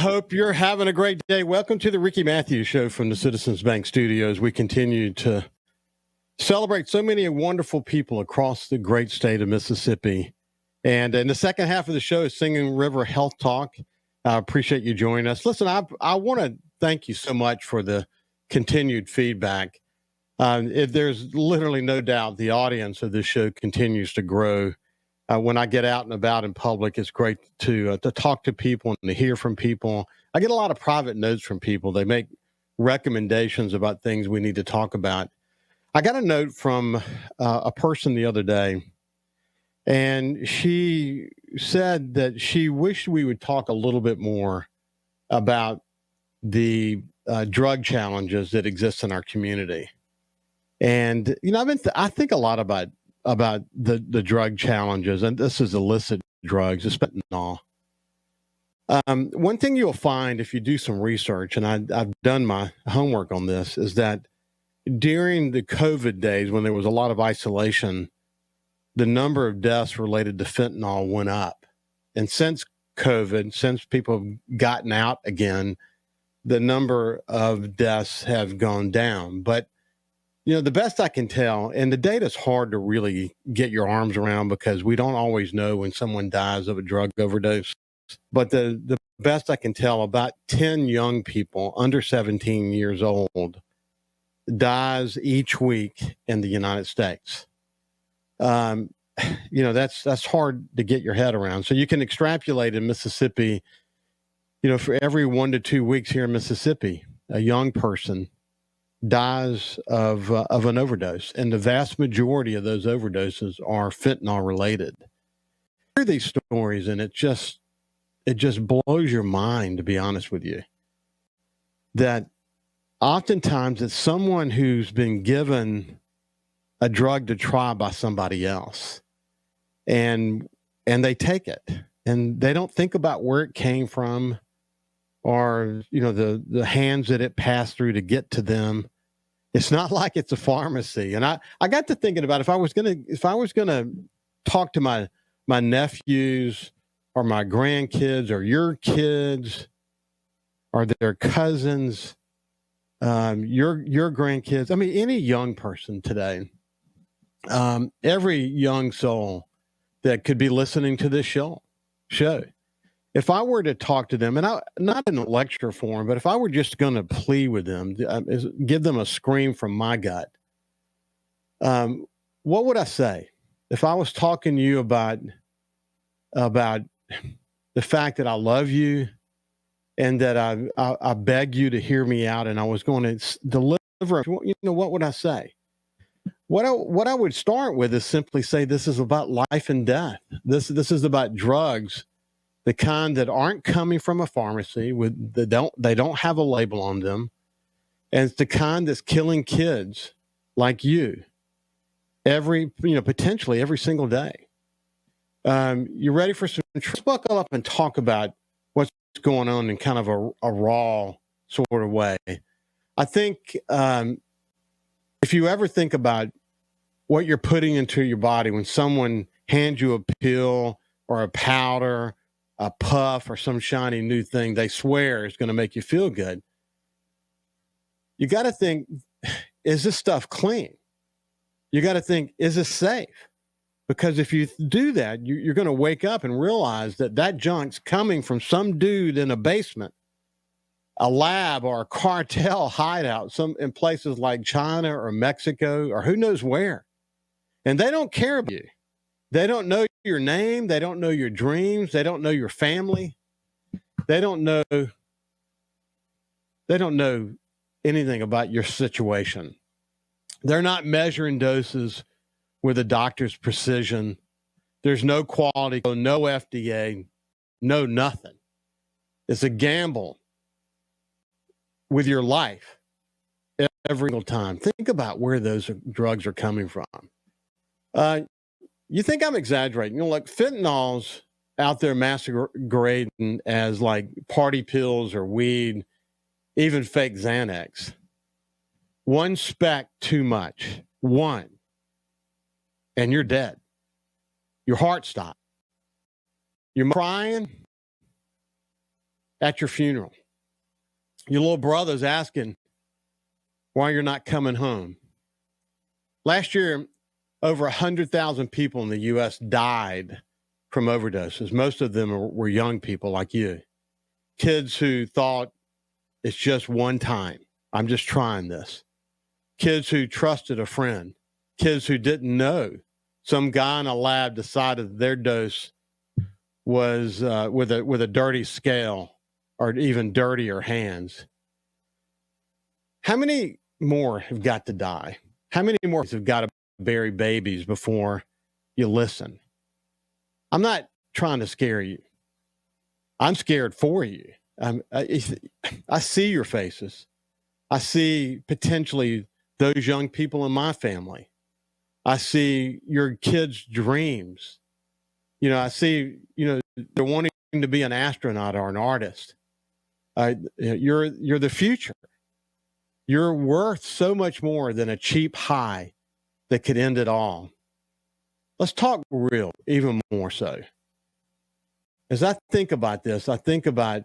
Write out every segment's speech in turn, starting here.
hope you're having a great day. Welcome to the Ricky Matthews Show from the Citizens Bank Studios. We continue to celebrate so many wonderful people across the great state of Mississippi. And in the second half of the show is Singing River Health Talk. I appreciate you joining us. Listen, I want to thank you so much for the continued feedback. There's literally no doubt the audience of this show continues to grow. When I get out and about in public, it's great to talk to people and to hear from people. I get a lot of private notes from people. They make recommendations about things we need to talk about. I got a note from a person the other day, and she said that she wished we would talk a little bit more about the drug challenges that exist in our community. And, you know, I think a lot about the drug challenges, and this is illicit drugs, it's fentanyl. One thing you'll find if you do some research, and I've done my homework on this, is that during the COVID days when there was a lot of isolation, the number of deaths related to fentanyl went up. And since COVID, since people have gotten out again, the number of deaths have gone down. But you know, the best I can tell, and the data's hard to really get your arms around because we don't always know when someone dies of a drug overdose. But the best I can tell, about 10 young people under 17 years old dies each week in the United States. You know, that's hard to get your head around. So you can extrapolate in Mississippi, you know, for every 1 to 2 weeks here in Mississippi, a young person dies of an overdose, and the vast majority of those overdoses are fentanyl related. I hear these stories, and it just blows your mind, to be honest with you, that oftentimes it's someone who's been given a drug to try by somebody else, and they take it, and they don't think about where it came from, or you know, the hands that it passed through to get to them. It's not like it's a pharmacy. And I got to thinking about if I was gonna talk to my nephews or my grandkids or your kids or their cousins, your grandkids. I mean, any young person today, every young soul that could be listening to this show. If I were to talk to them, and not in a lecture form, but if I were just going to plea with them, give them a scream from my gut, what would I say? If I was talking to you about the fact that I love you and that I beg you to hear me out, and I was going to deliver, you know, what would I say? What I would start with is simply say this is about life and death. This is about drugs. The kind that aren't coming from a pharmacy, they don't have a label on them, and it's the kind that's killing kids like you potentially every single day. You ready for some? Let's buckle up and talk about what's going on in kind of a raw sort of way. I think if you ever think about what you're putting into your body when someone hands you a pill or a powder, a puff, or some shiny new thing they swear is going to make you feel good, you got to think, is this stuff clean? You got to think, is this safe? Because if you do that, you're going to wake up and realize that junk's coming from some dude in a basement, a lab, or a cartel hideout, in places like China or Mexico or who knows where. And they don't care about you. They don't know your name. They don't know your dreams. They don't know your family. They don't know anything about your situation. They're not measuring doses with a doctor's precision. There's no quality, no FDA, no nothing. It's a gamble with your life every single time. Think about where those drugs are coming from. You think I'm exaggerating? You know, like fentanyl's out there masquerading as like party pills or weed, even fake Xanax. One speck too much, one, and you're dead. Your heart stopped. You're crying. at your funeral. Your little brother's asking why you're not coming home. Last year, over 100,000 people in the U.S. died from overdoses. Most of them were young people like you, kids who thought it's just one time. I'm just trying this. Kids who trusted a friend, kids who didn't know some guy in a lab decided their dose was with a dirty scale or even dirtier hands. How many more have got to die? How many more have got to bury babies before you listen? I'm not trying to scare you. I'm scared for you. I see your faces. I see potentially those young people in my family. I see your kids' dreams. I see, they're wanting to be an astronaut or an artist. You're the future. You're worth so much more than a cheap high that could end it all. Let's talk real, even more so. As I think about this, I think about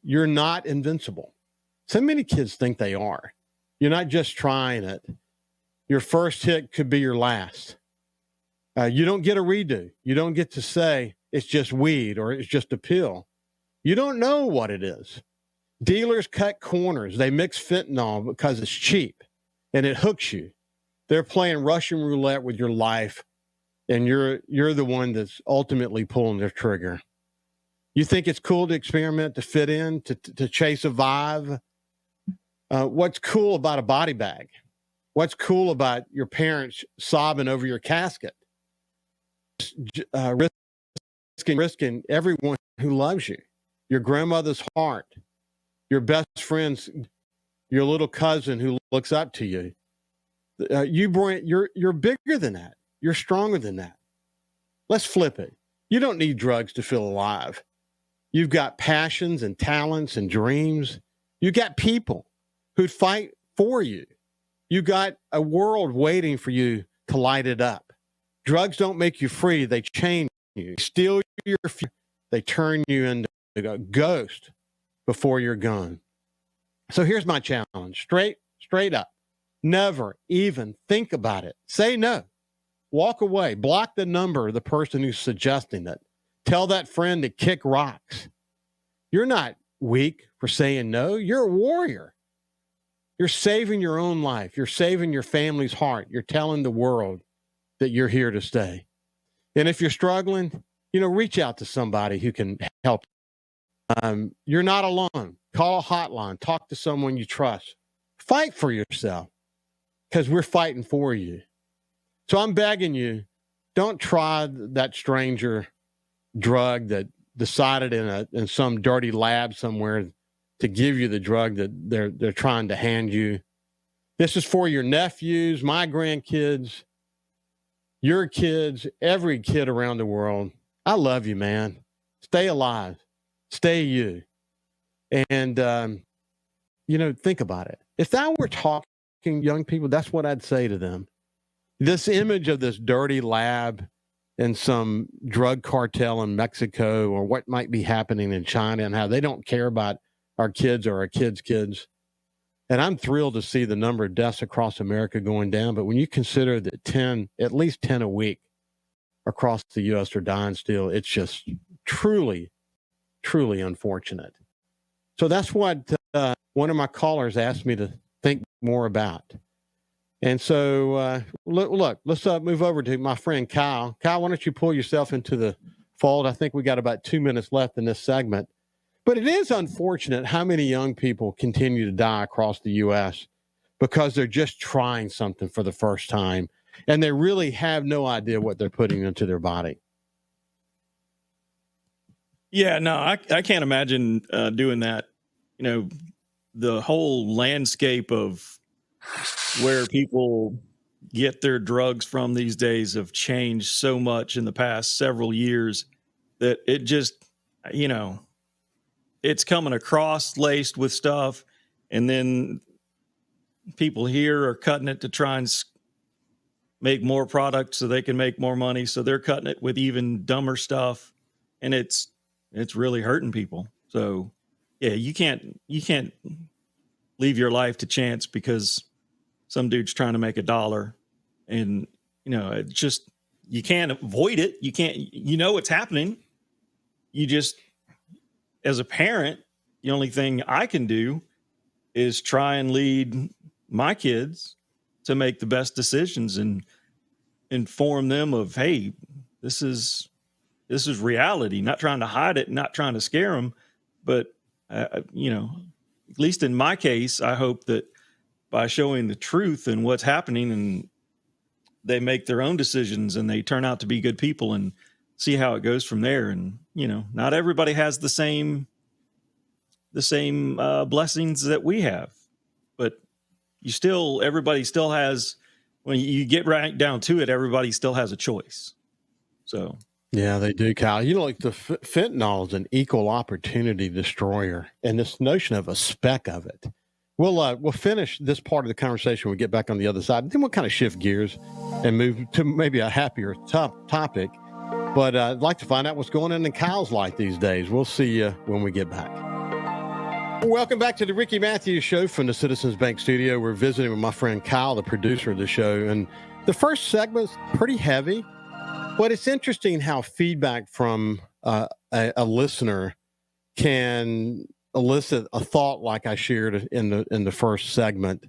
you're not invincible. So many kids think they are. You're not just trying it. Your first hit could be your last. You don't get a redo. You don't get to say it's just weed or it's just a pill. You don't know what it is. Dealers cut corners. They mix fentanyl because it's cheap and it hooks you. They're playing Russian roulette with your life, and you're the one that's ultimately pulling the trigger. You think it's cool to experiment, to fit in, to chase a vibe? What's cool about a body bag? What's cool about your parents sobbing over your casket? Risking everyone who loves you, your grandmother's heart, your best friends, your little cousin who looks up to you. You're bigger than that. You're stronger than that. Let's flip it. You don't need drugs to feel alive. You've got passions and talents and dreams. You got people who'd fight for you. You got a world waiting for you to light it up. Drugs don't make you free. They change you. They steal your future. They turn you into a ghost before you're gone. So here's my challenge. Straight up. Never even think about it. Say no. Walk away. Block the number of the person who's suggesting it. Tell that friend to kick rocks. You're not weak for saying no. You're a warrior. You're saving your own life. You're saving your family's heart. You're telling the world that you're here to stay. And if you're struggling, reach out to somebody who can help. You're not alone. Call a hotline. Talk to someone you trust. Fight for yourself because we're fighting for you. So I'm begging you, don't try that stranger drug that decided in some dirty lab somewhere to give you the drug that they're trying to hand you. This is for your nephews, my grandkids, your kids, every kid around the world. I love you, man. Stay alive. Stay you. And, think about it. If I were talking young people, that's what I'd say to them. This image of this dirty lab in some drug cartel in Mexico or what might be happening in China and how they don't care about our kids or our kids' kids. And I'm thrilled to see the number of deaths across America going down. But when you consider that at least 10 a week across the U.S. are dying still, it's just truly, truly unfortunate. So that's what one of my callers asked me to think more about. And so, look, let's move over to my friend Kyle. Kyle, why don't you pull yourself into the fold? I think we got about 2 minutes left in this segment. But it is unfortunate how many young people continue to die across the U.S. because they're just trying something for the first time, and they really have no idea what they're putting into their body. Yeah, no, I can't imagine doing that. The whole landscape of where people get their drugs from these days have changed so much in the past several years that it just, it's coming across laced with stuff. And then people here are cutting it to try and make more product so they can make more money. So they're cutting it with even dumber stuff. And it's it's really hurting people. So yeah, you can't leave your life to chance because some dude's trying to make $1. And, it just, you can't avoid it. You can't, it's happening. You just, as a parent, the only thing I can do is try and lead my kids to make the best decisions and inform them of, hey, this is reality, not trying to hide it, not trying to scare them. But, at least in my case, I hope that by showing the truth and what's happening, and they make their own decisions and they turn out to be good people, and see how it goes from there. And, not everybody has the same blessings that we have, but everybody still has, when you get right down to it, everybody still has a choice. So. Yeah, they do, Kyle. Like the fentanyl is an equal opportunity destroyer, and this notion of a speck of it. We'll finish this part of the conversation when we get back on the other side. Then we'll kind of shift gears and move to maybe a happier topic. But I'd like to find out what's going on in Kyle's life these days. We'll see you when we get back. Welcome back to the Ricky Matthews Show from the Citizens Bank Studio. We're visiting with my friend Kyle, the producer of the show. And the first segment's pretty heavy, but it's interesting how feedback from a listener can elicit a thought like I shared in the first segment.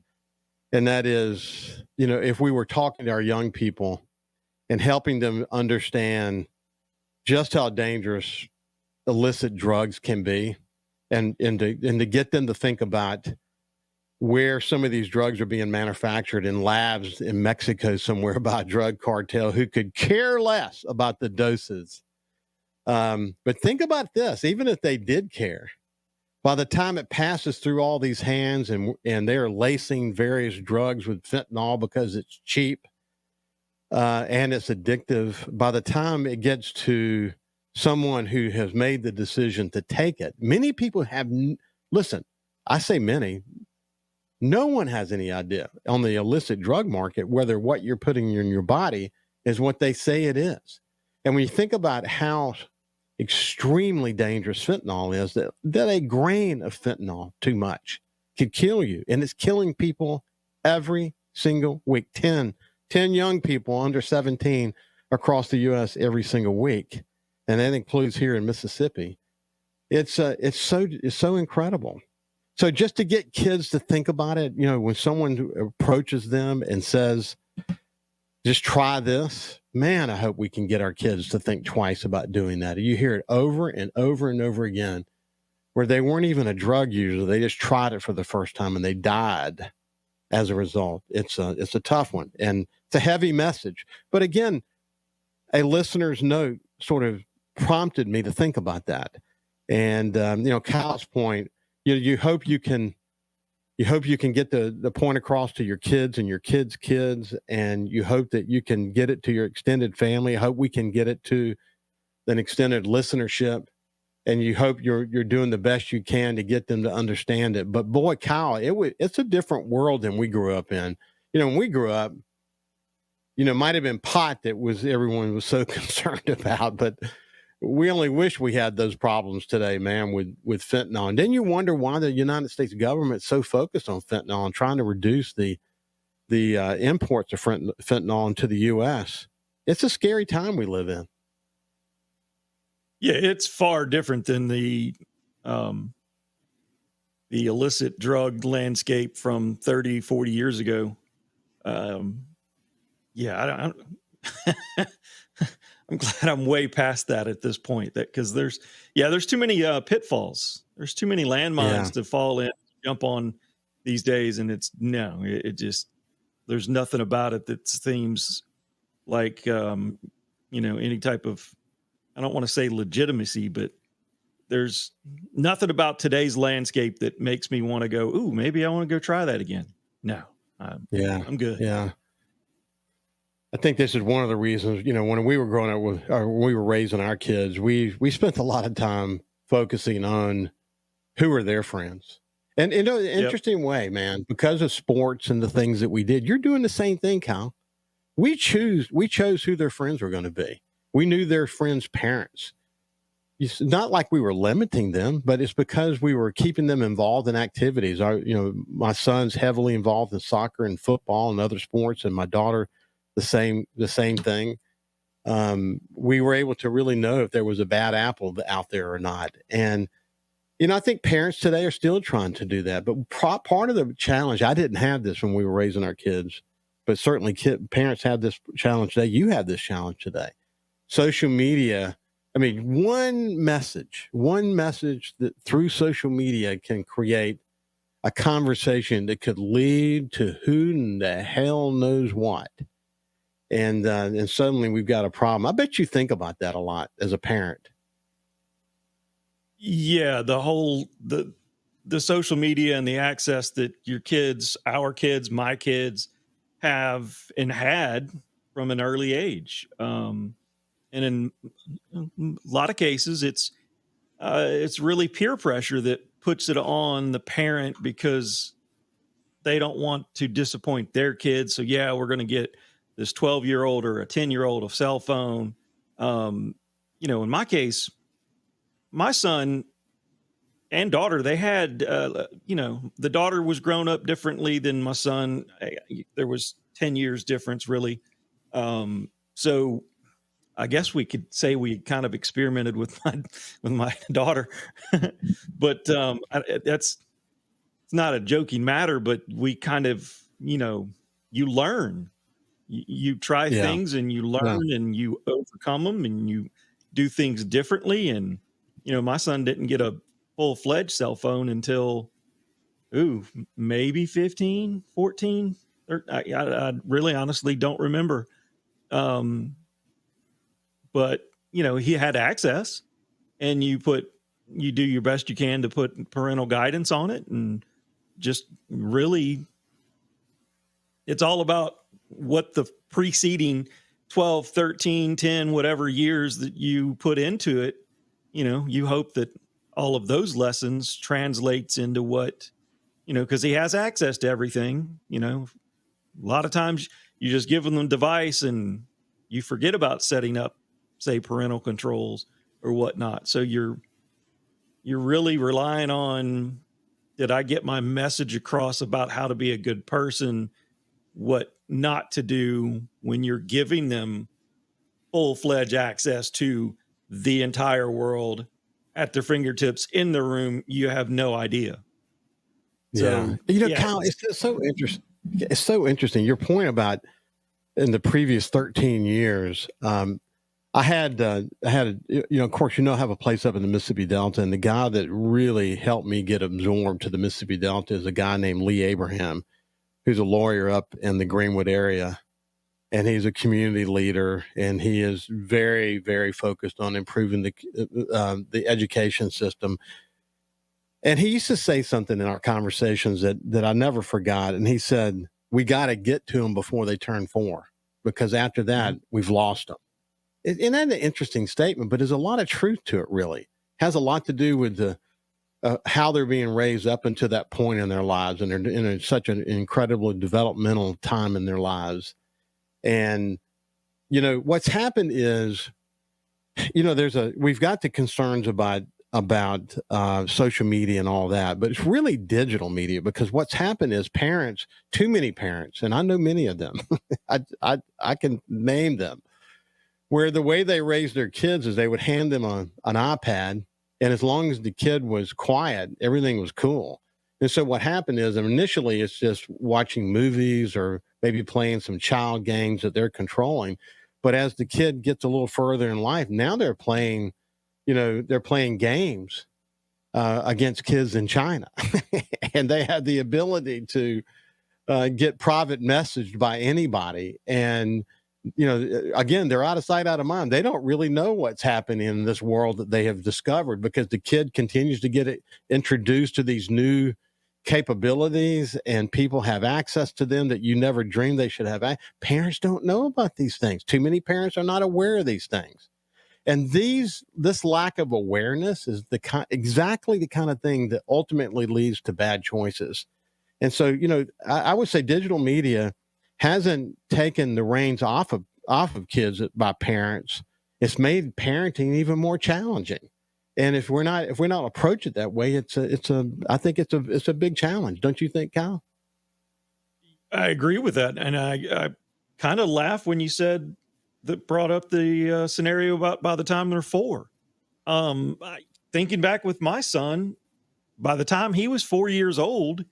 And that is, if we were talking to our young people and helping them understand just how dangerous illicit drugs can be, and to get them to think about where some of these drugs are being manufactured in labs in Mexico somewhere by a drug cartel who could care less about the doses. But think about this, even if they did care, by the time it passes through all these hands and they're lacing various drugs with fentanyl because it's cheap and it's addictive, by the time it gets to someone who has made the decision to take it, many people have, listen, I say many, no one has any idea on the illicit drug market whether what you're putting in your body is what they say it is. And when you think about how extremely dangerous fentanyl is, that a grain of fentanyl too much could kill you. And it's killing people every single week. 10 young people under 17 across the U.S. every single week. And that includes here in Mississippi. It's so incredible. So just to get kids to think about it, when someone approaches them and says, just try this, man, I hope we can get our kids to think twice about doing that. You hear it over and over and over again, where they weren't even a drug user. They just tried it for the first time and they died as a result. It's a tough one, and it's a heavy message. But again, a listener's note sort of prompted me to think about that. And, Kyle's point, you hope you can get the point across to your kids and your kids' kids, and you hope that you can get it to your extended family. I hope we can get it to an extended listenership, and you hope you're doing the best you can to get them to understand it. But boy, Kyle, it's a different world than we grew up in. When we grew up, might have been pot that everyone was so concerned about, but we only wish we had those problems today, man, with fentanyl. And then you wonder why the United States government is so focused on fentanyl and trying to reduce the imports of fentanyl into the U.S. It's a scary time we live in. Yeah, it's far different than the illicit drug landscape from 30, 40 years ago. Yeah, I'm glad I'm way past that at this point, because there's too many pitfalls. There's too many landmines to fall in, jump on these days. And it just, there's nothing about it that seems like, any type of, I don't want to say legitimacy, but there's nothing about today's landscape that makes me want to go, ooh, maybe I want to go try that again. No, I'm good. Yeah. I think this is one of the reasons, when we were growing up when we were raising our kids, we spent a lot of time focusing on who are their friends. And in an interesting way, man, because of sports and the things that we did, you're doing the same thing, Kyle. We chose who their friends were going to be. We knew their friends' parents. it's not like we were limiting them, but it's because we were keeping them involved in activities. My son's heavily involved in soccer and football and other sports, and my daughter, the same thing. We were able to really know if there was a bad apple out there or not. And, I think parents today are still trying to do that. But part of the challenge, I didn't have this when we were raising our kids, but certainly parents have this challenge today. You have this challenge today. Social media. I mean, one message that through social media can create a conversation that could lead to who in the hell knows what. And suddenly we've got a problem. I bet you think about that a lot as a parent. Yeah, the social media and the access that your kids, our kids, my kids have and had from an early age. And in a lot of cases, it's really peer pressure that puts it on the parent because they don't want to disappoint their kids. So yeah, we're going to get this 12-year-old or a 10-year-old a cell phone. In my case, my son and daughter, they had, the daughter was grown up differently than my son. There was 10 years difference, really. So I guess we could say we kind of experimented with my daughter, but it's not a joking matter. But we kind of, you learn, you try things and you learn and you overcome them and you do things differently. And my son didn't get a full-fledged cell phone until maybe 15, 14. I really honestly don't remember. But he had access, and you do your best you can to put parental guidance on it, and just really it's all about what the preceding 12, 13, 10, whatever years that you put into it. You hope that all of those lessons translates into what, because he has access to everything. A lot of times you just give them the device and you forget about setting up, say, parental controls or whatnot. So you're really relying on, did I get my message across about how to be a good person, what not to do when you're giving them full-fledged access to the entire world at their fingertips in the room. You have no idea. So, Kyle, it's so interesting. It's so interesting. Your point about in the previous 13 years, I had, of course, I have a place up in the Mississippi Delta, and the guy that really helped me get absorbed to the Mississippi Delta is a guy named Lee Abraham, who's a lawyer up in the Greenwood area. And he's a community leader, and he is very, very focused on improving the education system. And he used to say something in our conversations that I never forgot. And he said, we got to get to them before they turn 4, because after that, we've lost them. And that's an interesting statement, but there's a lot of truth to it, really. It has a lot to do with how they're being raised up until that point in their lives. And they're in such an incredibly developmental time in their lives. And, what's happened is, we've got the concerns about social media and all that, but it's really digital media, because what's happened is too many parents, and I know many of them, I can name them, where the way they raised their kids is they would hand them an iPad, and as long as the kid was quiet, everything was cool. And so what happened is initially it's just watching movies or maybe playing some child games that they're controlling. But as the kid gets a little further in life, now they're playing games against kids in China. And they have the ability to get private messaged by anybody. And, again, they're out of sight, out of mind. They don't really know what's happening in this world that they have discovered, because the kid continues to get introduced to these new capabilities, and people have access to them that you never dreamed they should have. Parents don't know about these things. Too many parents are not aware of these things. And this lack of awareness is exactly the kind of thing that ultimately leads to bad choices. And so, I would say digital media hasn't taken the reins off of kids by parents. It's made parenting even more challenging. And if we're not approach it that way, I think it's a big challenge. Don't you think, Kyle? I agree with that. And I kind of laugh when you said that, brought up the scenario about by the time they're 4. Thinking back with my son, by the time he was 4 years old,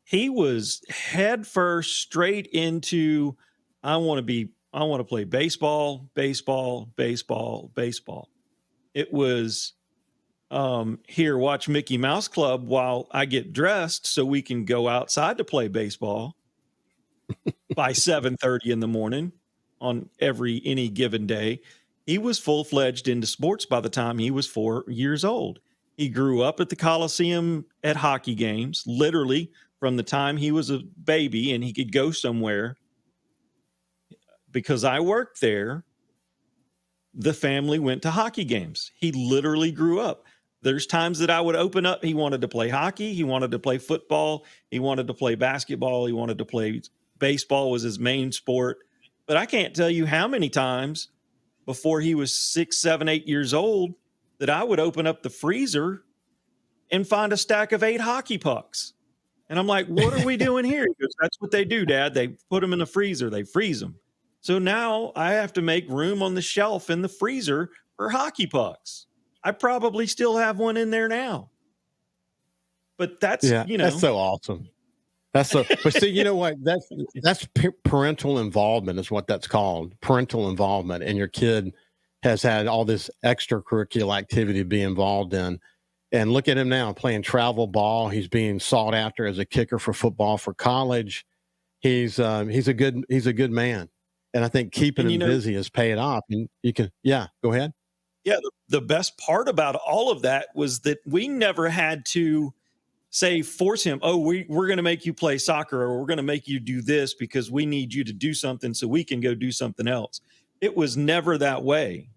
he was head first straight into, I want to play baseball, baseball, baseball, baseball. It was, here, watch Mickey Mouse Club while I get dressed so we can go outside to play baseball by 7:30 in the morning on any given day. He was full-fledged into sports by the time he was 4 years old. He grew up at the Coliseum at hockey games, literally from the time he was a baby, and he could go somewhere. Because I worked there, the family went to hockey games. He literally grew up. There's times that I would open up. He wanted to play hockey. He wanted to play football. He wanted to play basketball. He wanted to play baseball was his main sport. But I can't tell you how many times before he was 6, 7, 8 years old that I would open up the freezer and find a stack of 8 hockey pucks. And I'm like, what are we doing here? He goes, that's what they do, Dad. They put them in the freezer. They freeze them. So now I have to make room on the shelf in the freezer for hockey pucks. I probably still have one in there now. But that's, that's so awesome. But see, you know what? That's parental involvement is what that's called. Parental involvement. And your kid has had all this extracurricular activity to be involved in. And look at him now playing travel ball. He's being sought after as a kicker for football for college. He's a good man. And I think keeping him busy is paying off. And you can, go ahead. Yeah. The best part about all of that was that we never had to force him, we're going to make you play soccer, or we're going to make you do this because we need you to do something so we can go do something else. It was never that way.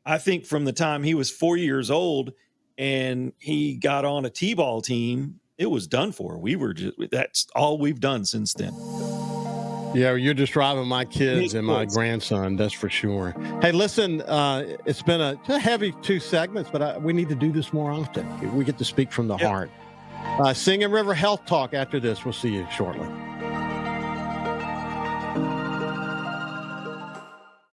I think from the time he was 4 years old and he got on a T-ball team, it was done for. That's all we've done since then. Yeah, you're just driving my kids and my grandson, that's for sure. Hey, listen, it's been a heavy 2 segments, but we need to do this more often. We get to speak from the heart. Singing River Health Talk after this. We'll see you shortly.